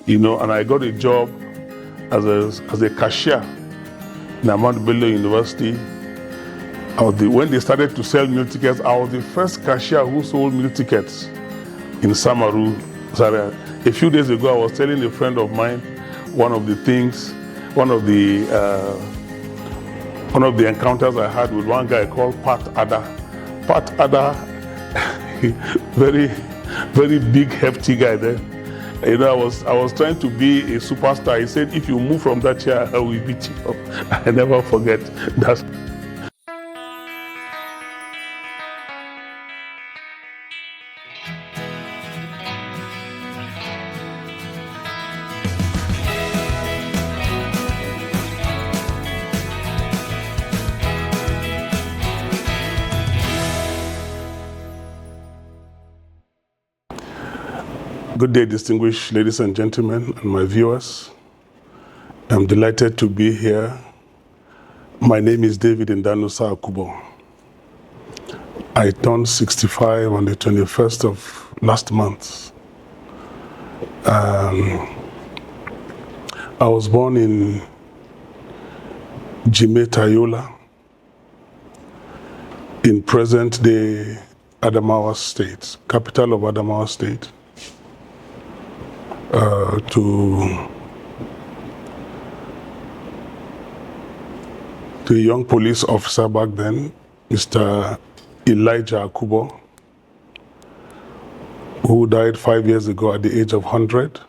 and I got a job as a cashier in Ahmadu Bello University. When they started to sell meal tickets, I was the first cashier who sold meal tickets in Samaru, Zaria. A few days ago, I was telling a friend of mine one of the encounters I had with one guy called Pat Ada. Pat Ada, very, very big, hefty guy there. I was trying to be a superstar. He said, if you move from that chair, I will beat you up. I never forget that. Good day, distinguished ladies and gentlemen, and my viewers. I'm delighted to be here. My name is David Ndanusa Akuboh. I turned 65 on the 21st of last month. I was born in Jimeta, Yola, in present-day Adamawa State, capital of Adamawa State. To a young police officer back then, Mr. Elijah Akuboh, who died 5 years ago at the age of 100.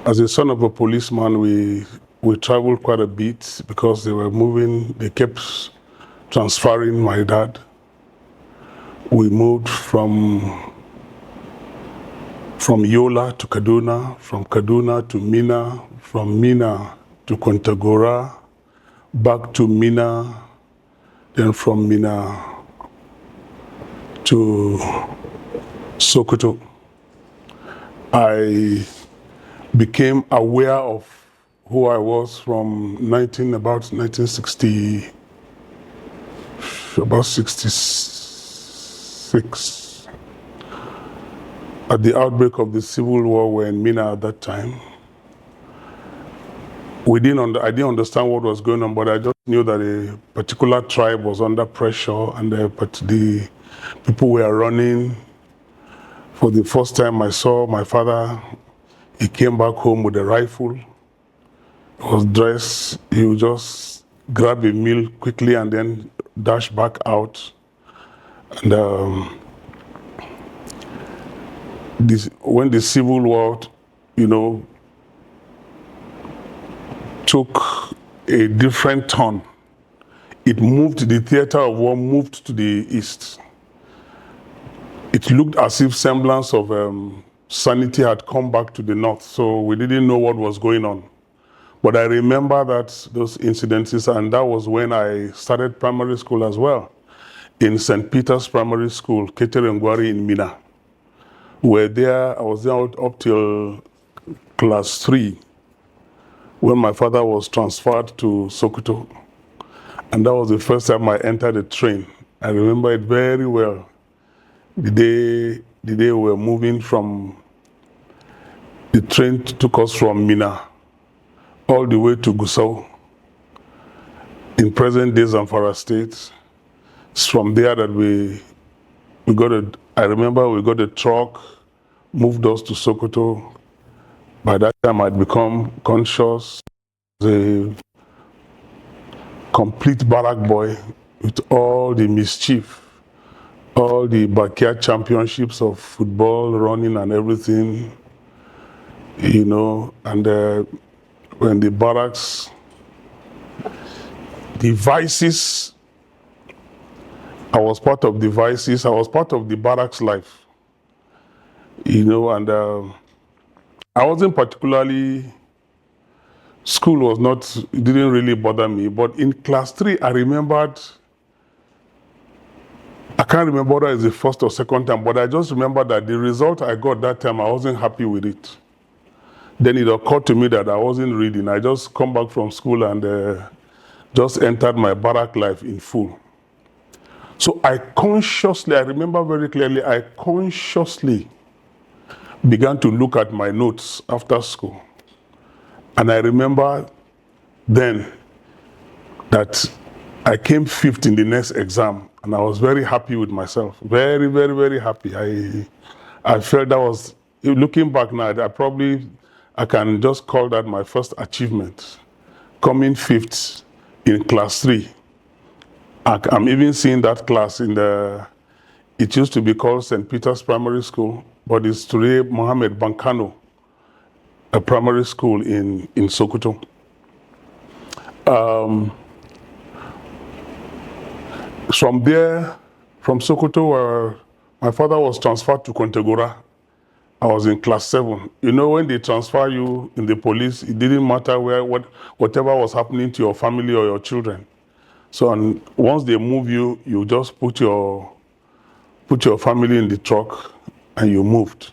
As a son of a policeman, we traveled quite a bit because they kept transferring my dad. We moved from Yola to Kaduna, from Kaduna to Minna, from Minna to Kontagora, back to Minna, then from Minna to Sokoto. I became aware of who I was from about 1960, about 66. At the outbreak of the Civil War, we were in Minna at that time. I didn't understand what was going on, but I just knew that a particular tribe was under pressure and the people were running. For the first time I saw my father, he came back home with a rifle. He was dressed, he would just grab a meal quickly and then dash back out. And when the Civil War, took a different turn, the theater of war moved to the east. It looked as if semblance of sanity had come back to the north, so we didn't know what was going on. But I remember those incidences, and that was when I started primary school as well. In St. Peter's Primary School, Keterengwari in Minna. I was there up till class 3 when my father was transferred to Sokoto. And that was the first time I entered a train. I remember it very well. The day we were moving the train took us from Minna all the way to Gusau in present-day Zamfara State. It's from there that I remember we got a truck, moved us to Sokoto. By that time I'd become conscious, a complete barrack boy with all the mischief, all the backyard championships of football, running and everything, and when the barracks, the vices, I was part of the vices. I was part of the barracks life, and I wasn't particularly, school didn't really bother me, but in class 3, I can't remember whether it's the first or second time, but I just remember that the result I got that time, I wasn't happy with it. Then it occurred to me that I wasn't reading. I just come back from school and just entered my barrack life in full. So I remember very clearly, I consciously began to look at my notes after school. And I remember then that I came 5th in the next exam, and I was very happy with myself. Very, very, very happy. I felt that was, looking back now, I can just call that my first achievement. Coming 5th in class 3. I'm even seeing that class it used to be called St. Peter's Primary School, but it's today Mohammed Bankano, a primary school in Sokoto. From there, from Sokoto, where my father was transferred to Kontagora, I was in class 7. You know, when they transfer you in the police, it didn't matter whatever was happening to your family or your children. So once they move you, you just put your family in the truck and you moved.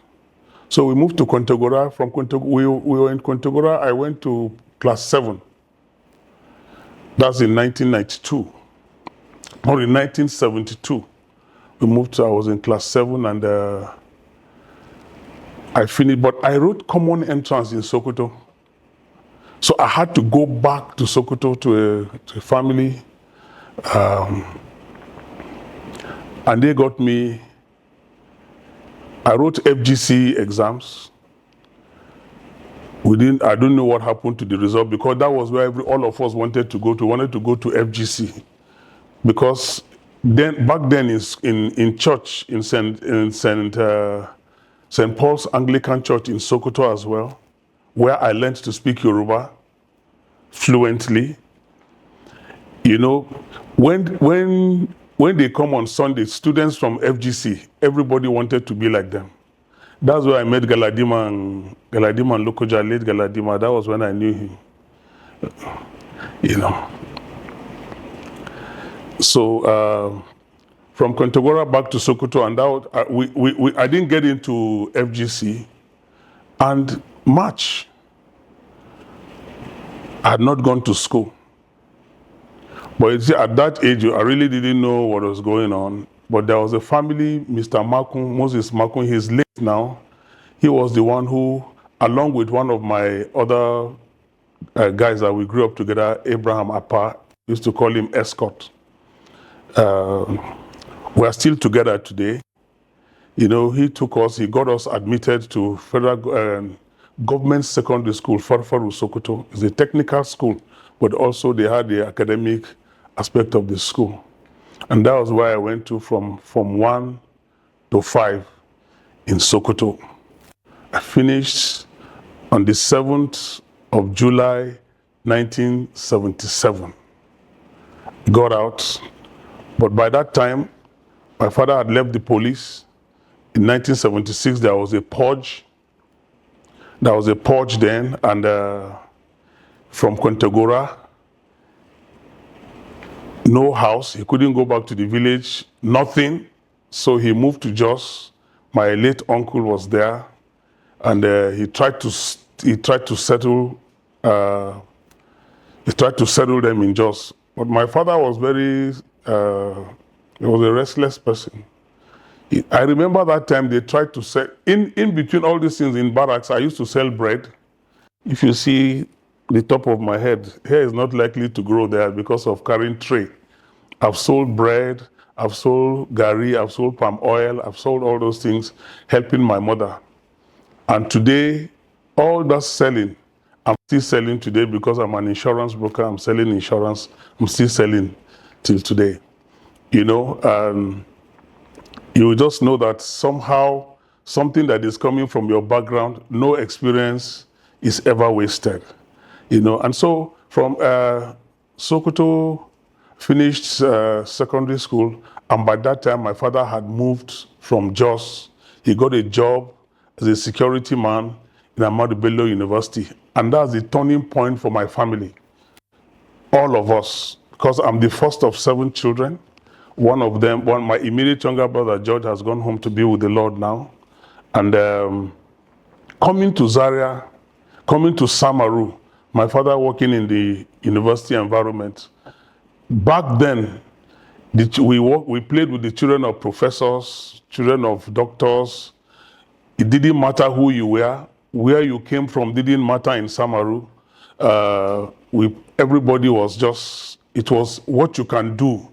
So we moved to Kontagora. From Kontagora, we were in Kontagora. I went to class 7. That's in 1992. Or in 1972, we moved to, I was in class 7 and I finished, but I wrote common entrance in Sokoto. So I had to go back to Sokoto to a family. And they got me, I wrote FGC exams. I don't know what happened to the result, because that was where all of us wanted to go to FGC. Because back then in church, in St. Paul's Anglican Church in Sokoto as well, where I learned to speak Yoruba fluently. You know, when they come on Sunday, students from FGC, everybody wanted to be like them. That's where I met Galadima and Lokoja, late Galadima. That was when I knew him. You know. So from Kontagora back to Sokoto, and that I didn't get into FGC. And March, I had not gone to school. But you see, at that age, I really didn't know what was going on. But there was a family, Mr. Moses Makun, he's late now. He was the one who, along with one of my other guys that we grew up together, Abraham Appa, used to call him Escort. We are still together today. You know, he got us admitted to federal government secondary school, Farfaru Sokoto. It's a technical school, but also they had the academic aspect of the school. And that was where I went to from 1 to 5 in Sokoto. I finished on the 7th of July, 1977. Got out. But by that time, my father had left the police. In 1976, there was a purge. There was a purge then, and from Kontagora, no house. He couldn't go back to the village, nothing. So he moved to Jos. My late uncle was there, and he tried to settle. He tried to settle them in Jos. But my father was he was a restless person. I remember that time they tried to sell, in between all these things in barracks, I used to sell bread. If you see the top of my head, hair is not likely to grow there because of carrying tray. I've sold bread, I've sold gari, I've sold palm oil, I've sold all those things, helping my mother. And today, all that selling, I'm still selling today because I'm an insurance broker, I'm selling insurance, I'm still selling till today. You know, you just know that somehow, something that is coming from your background, no experience is ever wasted. You know, and so from Sokoto, finished secondary school, and by that time my father had moved from Jos. He got a job as a security man in Ahmadu Bello University, and that's the turning point for my family. All of us, because I'm the first of 7 children. One of them, my immediate younger brother, George, has gone home to be with the Lord now. And coming to Zaria, coming to Samaru, my father working in the university environment. Back then, We played with the children of professors, children of doctors. It didn't matter who you were, where you came from didn't matter in Samaru. Everybody was just, it was what you can do,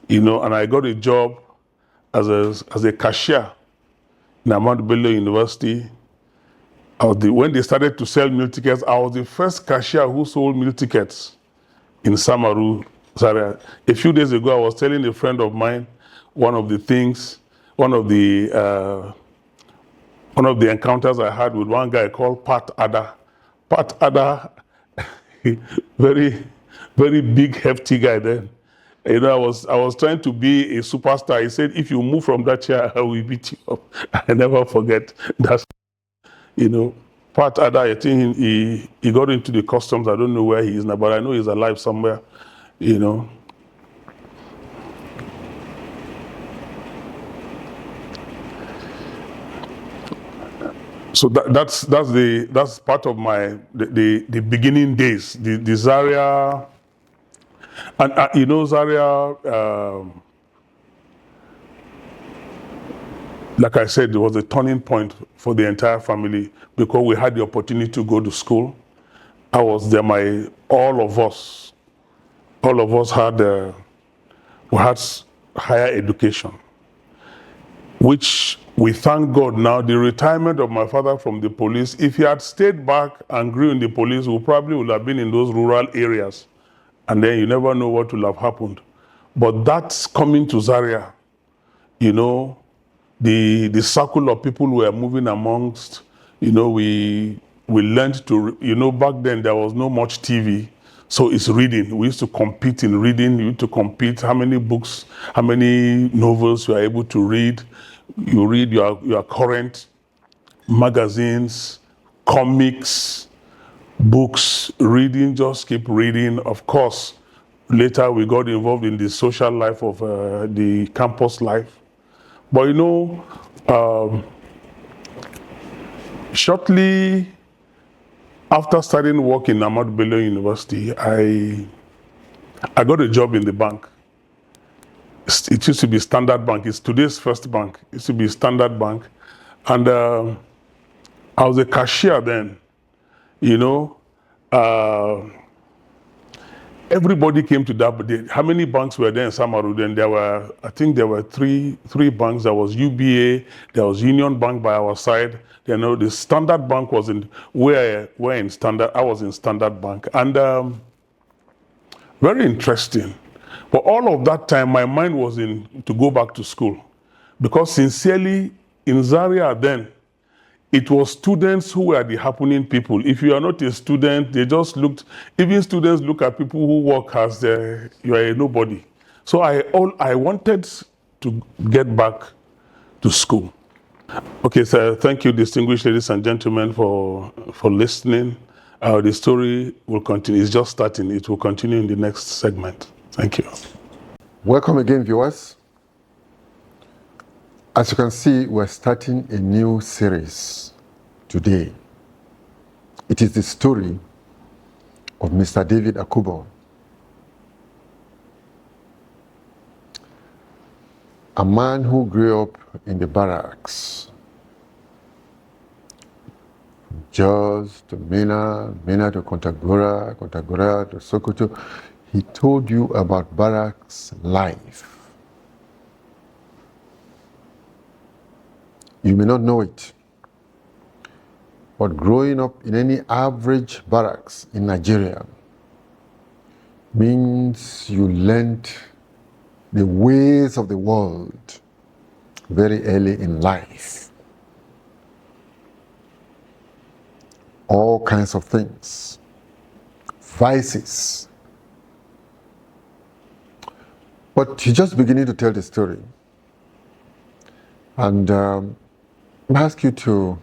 you know. And I got a job as a cashier in Ahmadu Bello University. When they started to sell meal tickets, I was the first cashier who sold meal tickets in Samaru, Zaria. A few days ago, I was telling a friend of mine one of the encounters I had with one guy called Pat Ada. Pat Ada, very, very big, hefty guy then. You know, I was trying to be a superstar. He said, if you move from that chair, I will beat you up. I never forget that. You know, Pat Ada, I think he got into the customs. I don't know where he is now, but I know he's alive somewhere, you know. So that's part of the beginning days, the Zaria, and you know, Zaria. Like I said, it was a turning point for the entire family because we had the opportunity to go to school. I was there. All of us had we had higher education, which we thank God now. The retirement of my father from the police, if he had stayed back and grew in the police, we probably would have been in those rural areas, and then you never know what will have happened. But that's coming to Zaria, you know. The circle of people we are moving amongst, you know, we learned to, you know, back then there was no much TV, so it's reading. We used to compete in reading. You used to compete how many books, how many novels you are able to read. You read your current magazines, comics, books, reading, just keep reading. Of course, later we got involved in the social life of the campus life. But you know, shortly after starting work in Ahmadu Bello University, I got a job in the bank. It used to be Standard Bank. It's today's First Bank. It used to be Standard Bank. And I was a cashier then, you know. Everybody came to that, but how many banks were there in Samaru? Then I think there were three banks. There was UBA, there was Union Bank by our side. You know, the Standard Bank was in Standard. I was in Standard Bank, and very interesting. But all of that time, my mind was to go back to school, because sincerely, in Zaria then, it was students who were the happening people. If you are not a student, they just looked, even students look at people who work as you are a nobody. So I wanted to get back to school. Okay, so thank you, distinguished ladies and gentlemen, for listening. The story will continue. It's just starting. It will continue in the next segment. Thank you. Welcome again, viewers. As you can see, we're starting a new series today. It is the story of Mr. David Akuboh, a man who grew up in the barracks. From Jos to Minna, Minna to Kontagora, Kontagora to Sokoto. He told you about barracks life. You may not know it, but growing up in any average barracks in Nigeria means you learned the ways of the world very early in life. All kinds of things, vices. But he's just beginning to tell the story. And I ask you to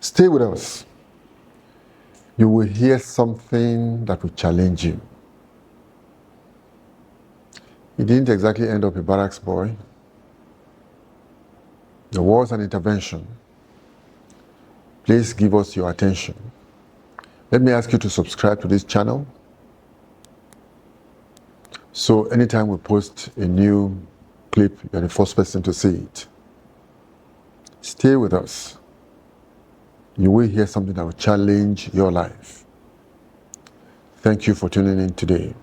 stay with us. You will hear something that will challenge you. He didn't exactly end up a barracks boy. There was an intervention. Please give us your attention. Let me ask you to subscribe to this channel. So anytime we post a new clip, you're the first person to see it. Stay with us. You will hear something that will challenge your life. Thank you for tuning in today.